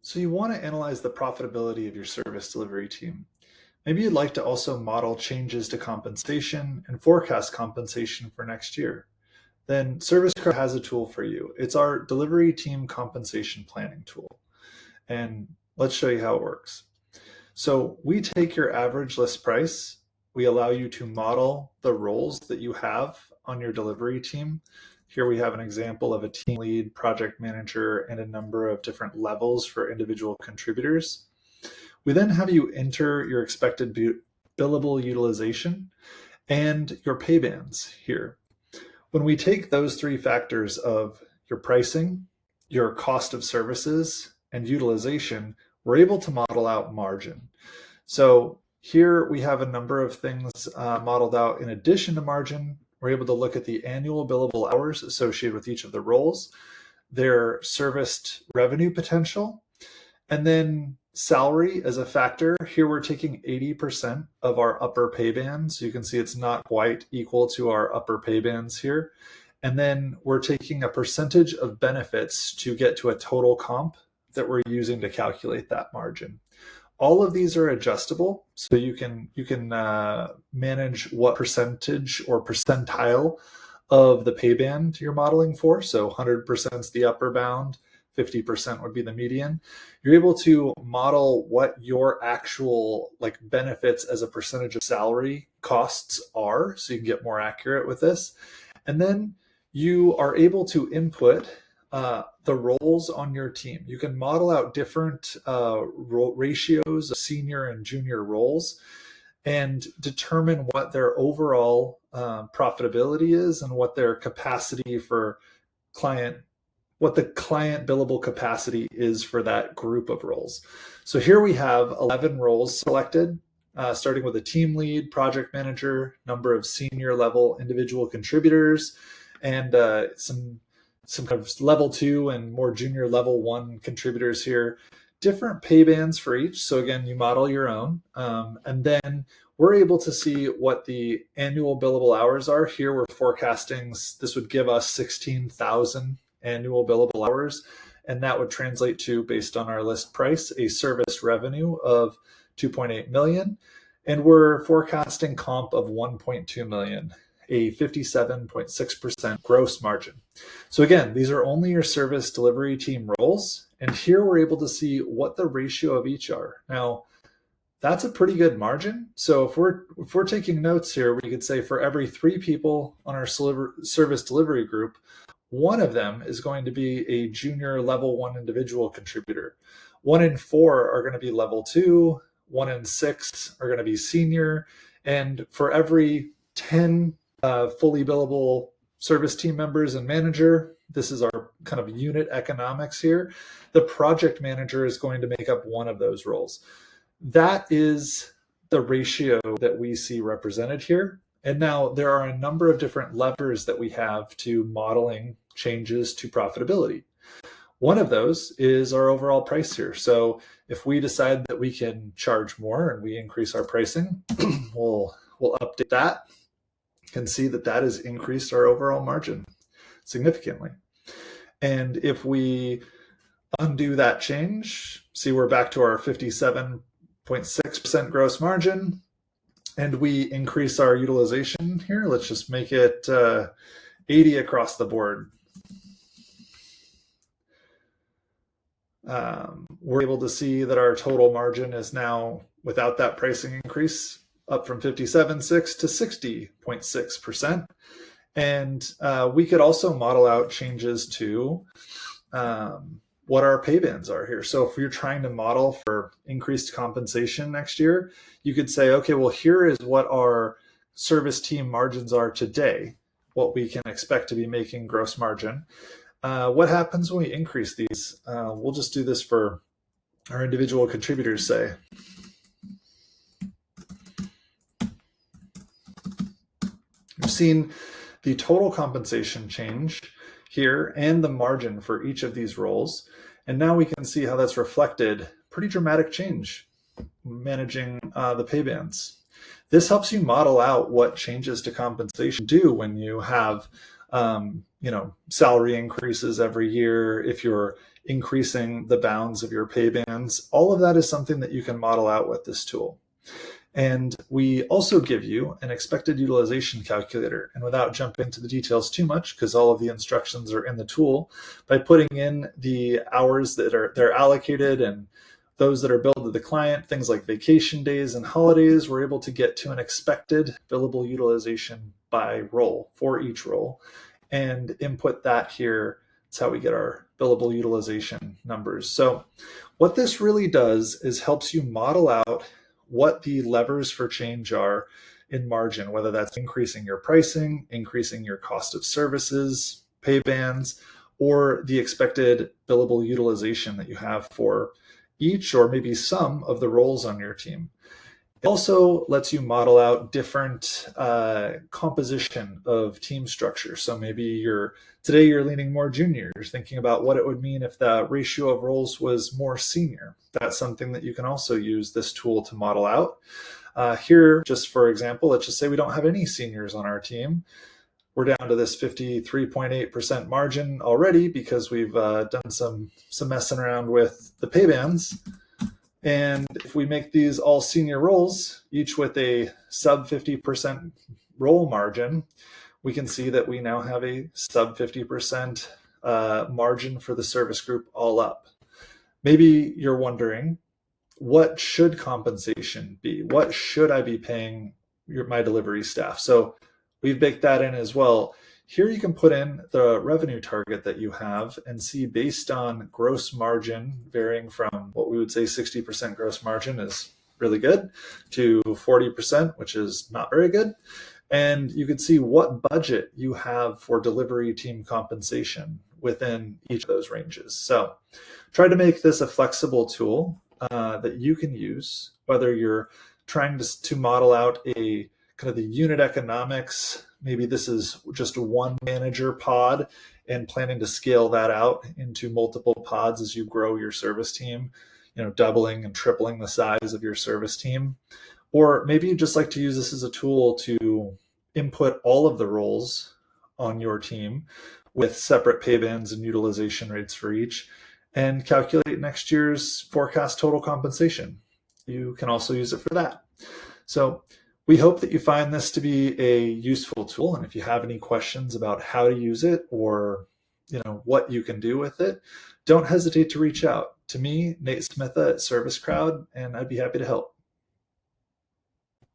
So you want to analyze the profitability of your service delivery team. Maybe you'd like to also model changes to compensation and forecast compensation for next year. Then ServiceCrowd has a tool for you. It's our delivery team compensation planning tool. And let's show you how it works. So we take your average list price. We allow you to model the roles that you have on your delivery team. Here we have an example of a team lead, project manager, and a number of different levels for individual contributors. We then have you enter your expected billable utilization and your pay bands here. When we take those three factors of your pricing, your cost of services, and utilization, we're able to model out margin. So here we have a number of things modeled out in addition to margin. We're able to look at the annual billable hours associated with each of the roles, their serviced revenue potential, and then salary as a factor. Here we're taking 80% of our upper pay bands. So you can see it's not quite equal to our upper pay bands here. And then we're taking a percentage of benefits to get to a total comp that we're using to calculate that margin. All of these are adjustable, so you can manage what percentage or percentile of the pay band you're modeling for. So 100% is the upper bound, 50% would be the median. You're able to model what your actual benefits as a percentage of salary costs are, so you can get more accurate with this. And then you are able to input the roles on your team. You can model out different ratios of senior and junior roles and determine what their overall profitability is and what their capacity for what the client billable capacity is for that group of roles. So here we have 11 roles selected, starting with a team lead, project manager, number of senior level individual contributors, and some kind of level 2 and more junior level 1 contributors here. Different pay bands for each. So again, you model your own. And then we're able to see what the annual billable hours are. Here we're forecasting, this would give us 16,000 annual billable hours. And that would translate to, based on our list price, a service revenue of 2.8 million. And we're forecasting comp of 1.2 million. A 57.6% gross margin. So again, these are only your service delivery team roles. And here we're able to see what the ratio of each are. Now, that's a pretty good margin. So if we're taking notes here, we could say for every 3 people on our service delivery group, 1 of them is going to be a junior level 1 individual contributor. 1 in 4 are going to be level 2, 1 in 6 are going to be senior. And for every 10 fully billable service team members and manager, this is our kind of unit economics here, the project manager is going to make up 1 of those roles. That is the ratio that we see represented here. And now there are a number of different levers that we have to modeling changes to profitability. One of those is our overall price here. So if we decide that we can charge more and we increase our pricing, we'll update that. Can see that has increased our overall margin significantly. And if we undo that change, see we're back to our 57.6% gross margin, and we increase our utilization here. Let's just make it 80 across the board. We're able to see that our total margin is now, without that pricing increase, up from 57.6 to 60.6%. And we could also model out changes to what our pay bands are here. So if you're trying to model for increased compensation next year, you could say, okay, well, here is what our service team margins are today, what we can expect to be making gross margin. What happens when we increase these? We'll just do this for our individual contributors, say. We've seen the total compensation change here and the margin for each of these roles. And now we can see how that's reflected. Pretty dramatic change managing the pay bands. This helps you model out what changes to compensation do when you have salary increases every year, if you're increasing the bounds of your pay bands. All of that is something that you can model out with this tool. And we also give you an expected utilization calculator. And without jumping into the details too much, because all of the instructions are in the tool, by putting in the hours that they're allocated and those that are billed to the client, things like vacation days and holidays, we're able to get to an expected billable utilization by role for each role and input that here. That's how we get our billable utilization numbers. So what this really does is helps you model out what the levers for change are in margin, whether that's increasing your pricing, increasing your cost of services, pay bands, or the expected billable utilization that you have for each or maybe some of the roles on your team. It also lets you model out different composition of team structure. So maybe today you're leaning more junior. You're thinking about what it would mean if the ratio of roles was more senior. That's something that you can also use this tool to model out. Here, just for example, let's just say we don't have any seniors on our team. We're down to this 53.8% margin already because we've done some messing around with the pay bands. And if we make these all senior roles, each with a sub 50% role margin, we can see that we now have a sub 50% margin for the service group all up. Maybe you're wondering, what should compensation be? What should I be paying my delivery staff? So we've baked that in as well. Here you can put in the revenue target that you have and see, based on gross margin varying from what we would say 60% gross margin is really good to 40%, which is not very good. And you can see what budget you have for delivery team compensation within each of those ranges. So try to make this a flexible tool that you can use, whether you're trying to model out a kind of the unit economics. Maybe this is just one manager pod and planning to scale that out into multiple pods as you grow your service team, doubling and tripling the size of your service team. Or maybe you just like to use this as a tool to input all of the roles on your team with separate pay bands and utilization rates for each and calculate next year's forecast total compensation. You can also use it for that. So we hope that you find this to be a useful tool. And if you have any questions about how to use it or what you can do with it, don't hesitate to reach out to me, Nate Smitha at ServiceCrowd, and I'd be happy to help.